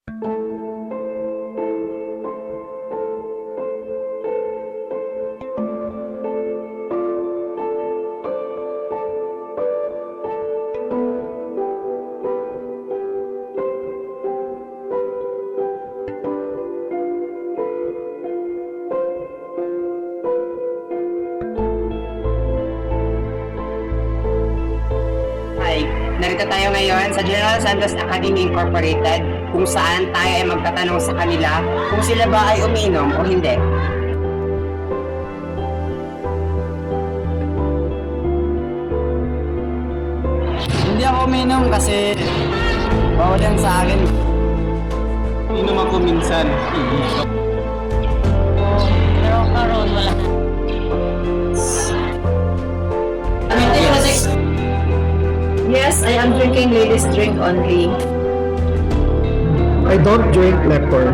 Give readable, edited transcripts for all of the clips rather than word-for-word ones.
Narito tayo ngayon sa General Santos Academy Incorporated kung saan tayo ay magtatanong sa kanila kung sila ba ay umiinom o hindi. Hindi ako umiinom kasi bawal yan sa akin. Inom ako minsan. Pero karon wala. Yes, I am drinking ladies' drink only. I don't drink liquor.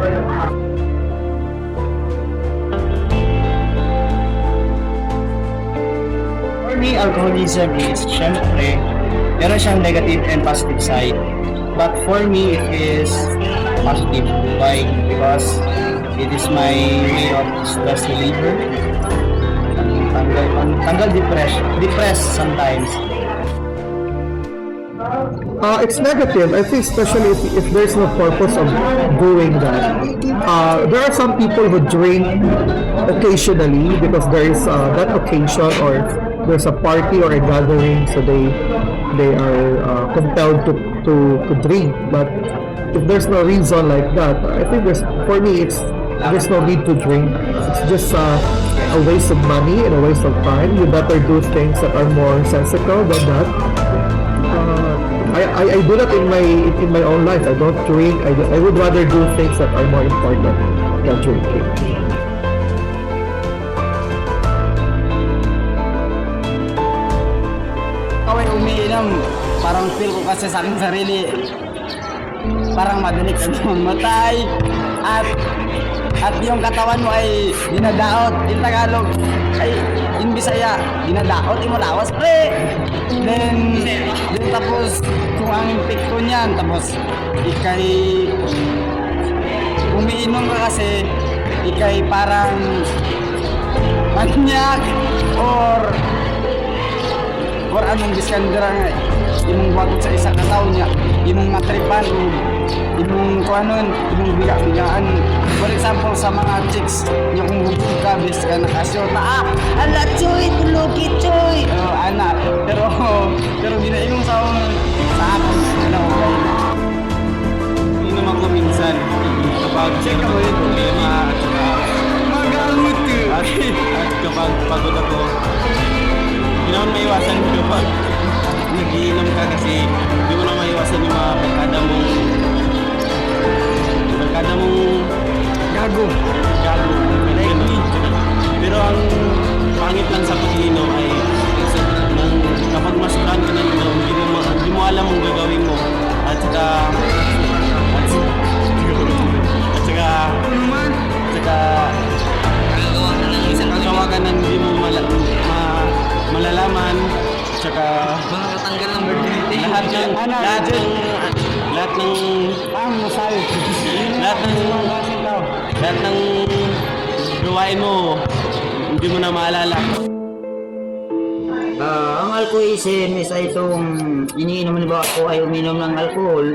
For me, alcoholism is, syempre, meron siyang negative and positive side. But for me, it is positive. Why? Because it is my way of stress reliever. Tanggal depressed sometimes. It's negative. I think especially if there's no purpose of doing that. There are some people who drink occasionally because there is that occasion or there's a party or a gathering, so they are compelled to drink. But if there's no reason like that, I think there's no need to drink. It's just a waste of money and a waste of time. You better do things that are more sensible than that. I do that in my own life. I don't drink. I would rather do things that are more important than drinking. Ako ay umiinom, parang feel ko kasi sa aking sarili, parang madali ka mamatay at yung katawan mo ay dinadaot. In Tagalog ay in Bisaya, dinadaot, imulawas pre. Then tapos kung ang epekto niyan, tapos ikay umiinom ka kasi ikay parang manyak or anong diskandera nga imong bagot sa isa kataw niya, imong matripan o imong kuanon, imong biga-bigaan. For example, sa mga chicks niya kung hubog ka, bis ka nakasyota, ala choy, tulugi choy, anak, pero ginainom sa akin, Inom ako minsan. Kapag may problema at kapag pagod ako, hindi naman maiwasan kapag nag-iinom ka kasi hindi mo na maiwasan yung mga barkada mong gago. Pero ang pangit lang sa pag-iinom ay kapag masurahan ka na inom, hindi mo alam ang gagawin mo at saka isang kasawa ka na hindi mo malalaman, tsaka makakatanggal ng virginity. lahat ng gawain mo hindi mo na maalala. Ang alcoholism is itong iniinom, halimbawa ako ay uminom ng alcohol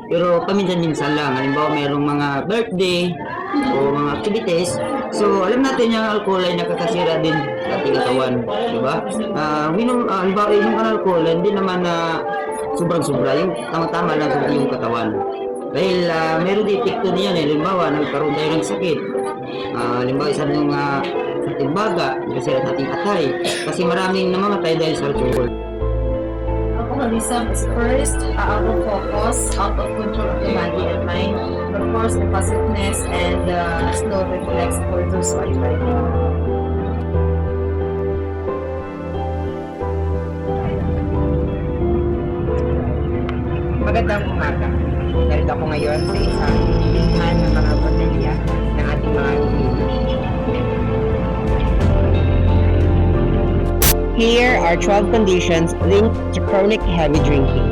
pero paminsan-minsan lang. Halimbawa mayroong mga birthday o mga activities, so alam natin yung alcohol ay nakakasira din sa ating katawan, diba? Halimbawa inom ng alcohol, hindi naman na sobrang-sobra, yung tama-tama lang sa iyong katawan. Dahil meron din epekto niyan, halimbawa nagkaroon tayo ng sakit, halimbawa isa ng ating baga, kasi at ating atay, kasi maraming namamatay dahil sa alcohol. Alcoholism is first out of focus, out of control of the body and mind, of course, impulsiveness and slow reflex for those who are driving. Magandang umaga. Narito ako ngayon sa isang bilihan ng mga botelya ng ating mga iniinom. Here are 12 conditions linked to chronic heavy drinking.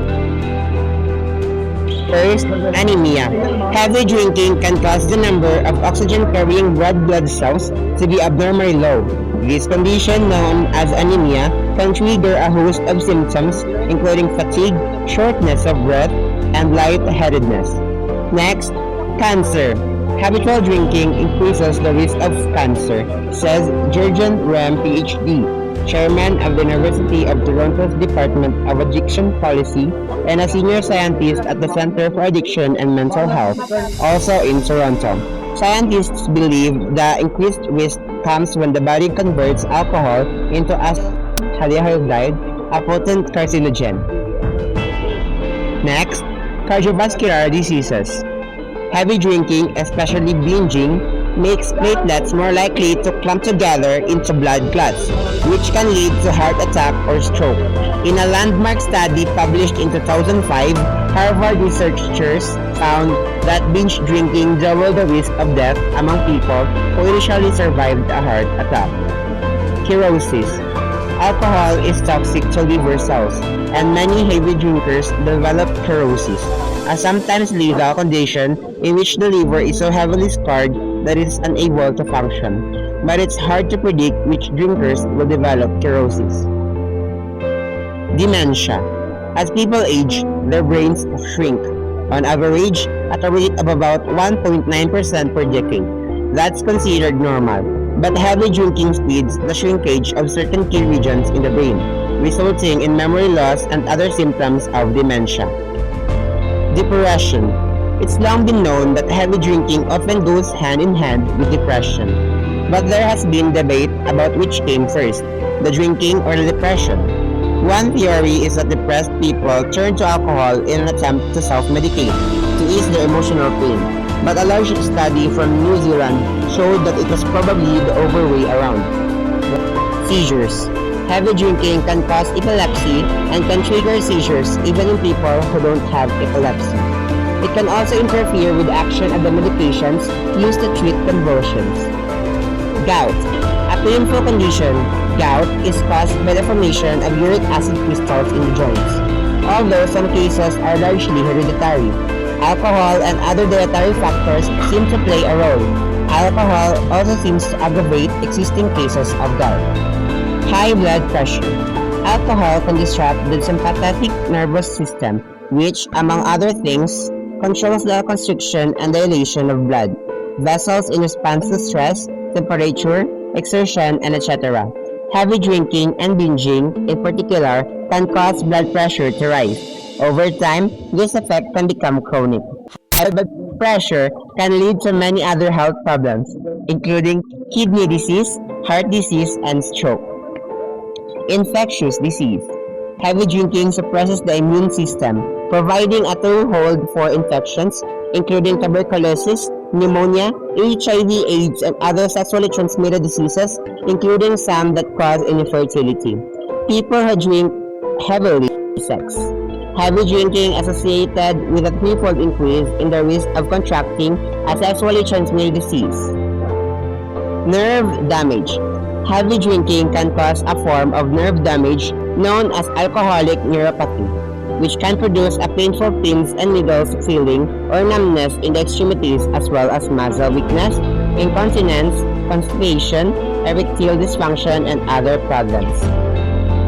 First, anemia. Heavy drinking can cause the number of oxygen-carrying red blood cells to be abnormally low. This condition, known as anemia, can trigger a host of symptoms including fatigue, shortness of breath, and lightheadedness. Next, cancer. Habitual drinking increases the risk of cancer, says Jurgen Rem, PhD, chairman of the University of Toronto's Department of Addiction Policy and a senior scientist at the Center for Addiction and Mental Health, also in Toronto. Scientists believe the increased risk comes when the body converts alcohol into acetaldehyde, a potent carcinogen. Next, cardiovascular diseases. Heavy drinking, especially binging, makes platelets more likely to clump together into blood clots, which can lead to heart attack or stroke. In a landmark study published in 2005, Harvard researchers found that binge drinking doubled the risk of death among people who initially survived a heart attack. Cirrhosis. Alcohol is toxic to liver cells, and many heavy drinkers develop cirrhosis, a sometimes lethal condition in which the liver is so heavily scarred that it is unable to function. But it's hard to predict which drinkers will develop cirrhosis. Dementia. As people age, their brains shrink, on average at a rate of about 1.9% per decade. That's considered normal, but heavy drinking speeds the shrinkage of certain key regions in the brain, resulting in memory loss and other symptoms of dementia. Depression. It's long been known that heavy drinking often goes hand in hand with depression, but there has been debate about which came first, the drinking or the depression. One theory is that depressed people turn to alcohol in an attempt to self-medicate, to ease their emotional pain, but a large study from New Zealand showed that it was probably the other way around. Seizures. Heavy drinking can cause epilepsy and can trigger seizures even in people who don't have epilepsy. It can also interfere with the action of the medications used to treat convulsions. Gout. A painful condition, gout is caused by the formation of uric acid crystals in the joints. Although some cases are largely hereditary, alcohol and other dietary factors seem to play a role. Alcohol also seems to aggravate existing cases of gout. High blood pressure. Alcohol can disrupt the sympathetic nervous system, which, among other things, controls the constriction and dilation of blood vessels in response to stress, temperature, exertion, and etc. Heavy drinking and binging, in particular, can cause blood pressure to rise. Over time, this effect can become chronic. High blood pressure can lead to many other health problems, including kidney disease, heart disease, and stroke. Infectious disease. Heavy drinking suppresses the immune system, providing a toehold for infections, including tuberculosis, pneumonia, HIV, AIDS, and other sexually transmitted diseases, including some that cause infertility. People who drink heavily sex. Heavy drinking associated with a threefold increase in the risk of contracting a sexually transmitted disease. Nerve damage. Heavy drinking can cause a form of nerve damage known as alcoholic neuropathy, which can produce a painful pins and needles feeling or numbness in the extremities as well as muscle weakness, incontinence, constipation, erectile dysfunction, and other problems.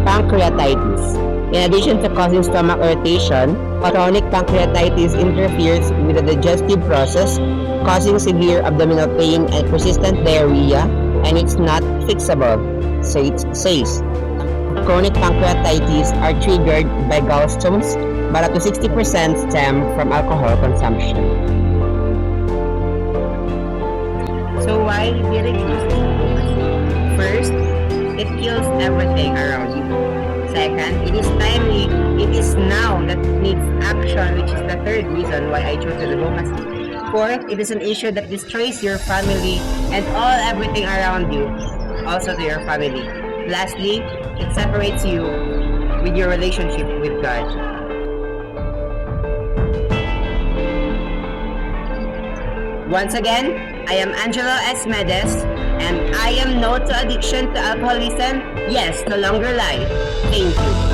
Pancreatitis. In addition to causing stomach irritation, chronic pancreatitis interferes with the digestive process, causing severe abdominal pain and persistent diarrhea, and it's not fixable, says. Chronic pancreatitis are triggered by gallstones, but up to 60% stem from alcohol consumption. So why we reduce alcohol? First, it kills everything around you. Second, it is now that needs action, which is the third reason why I chose advocacy. Fourth, it is an issue that destroys your family and everything around you, also to your family. Lastly, it separates you with your relationship with God. Once again, I am AngeloMedez, and I am no to addiction to alcoholism. Yes, no longer lie. Thank you.